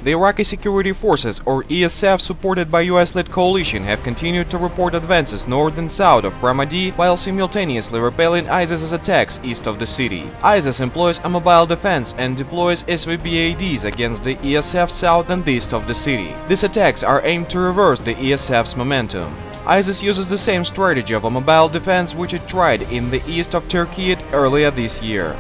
The Iraqi Security Forces, or ESF, supported by US-led coalition, have continued to report advances north and south of Ramadi while simultaneously repelling ISIS's attacks east of the city. ISIS employs a mobile defense and deploys SVBADs against the ESF south and east of the city. These attacks are aimed to reverse the ESF's momentum. ISIS uses the same strategy of a mobile defense which it tried in the east of Turkey earlier this year.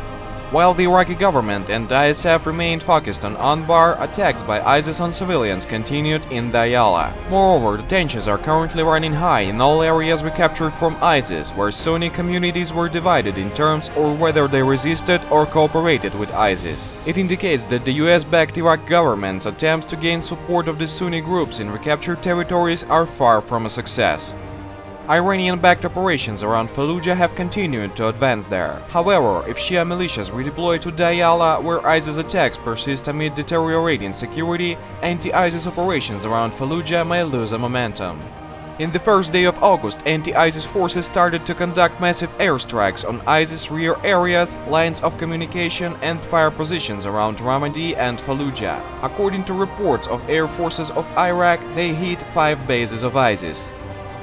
While the Iraqi government and ISF remained focused on Anbar, attacks by ISIS on civilians continued in Diyala. Moreover, the tensions are currently running high in all areas recaptured from ISIS, where Sunni communities were divided in terms of whether they resisted or cooperated with ISIS. It indicates that the US-backed Iraq government's attempts to gain support of the Sunni groups in recaptured territories are far from a success. Iranian-backed operations around Fallujah have continued to advance there. However, if Shia militias redeploy to Diyala, where ISIS attacks persist amid deteriorating security, anti-ISIS operations around Fallujah may lose a momentum. In the first day of August, anti-ISIS forces started to conduct massive airstrikes on ISIS rear areas, lines of communication and fire positions around Ramadi and Fallujah. According to reports of air forces of Iraq, they hit 5 bases of ISIS.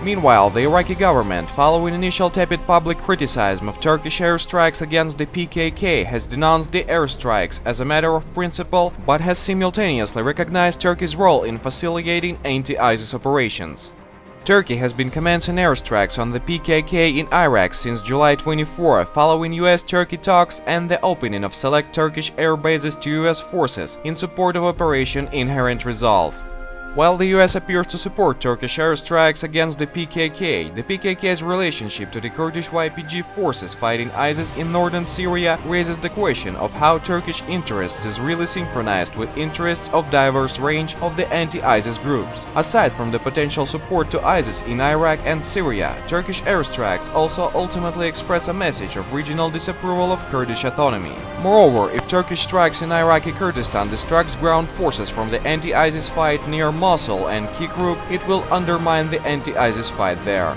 Meanwhile, the Iraqi government, following initial tepid public criticism of Turkish airstrikes against the PKK, has denounced the airstrikes as a matter of principle, but has simultaneously recognized Turkey's role in facilitating anti-ISIS operations. Turkey has been commencing airstrikes on the PKK in Iraq since July 24, following US-Turkey talks and the opening of select Turkish air bases to US forces in support of Operation Inherent Resolve. While the US appears to support Turkish airstrikes against the PKK's relationship to the Kurdish YPG forces fighting ISIS in northern Syria raises the question of how Turkish interests is really synchronized with interests of diverse range of the anti-ISIS groups. Aside from the potential support to ISIS in Iraq and Syria, Turkish airstrikes also ultimately express a message of regional disapproval of Kurdish autonomy. Moreover, if Turkish strikes in Iraqi Kurdistan distracts ground forces from the anti-ISIS fight near Mosul and Kirkuk, it will undermine the anti-ISIS fight there.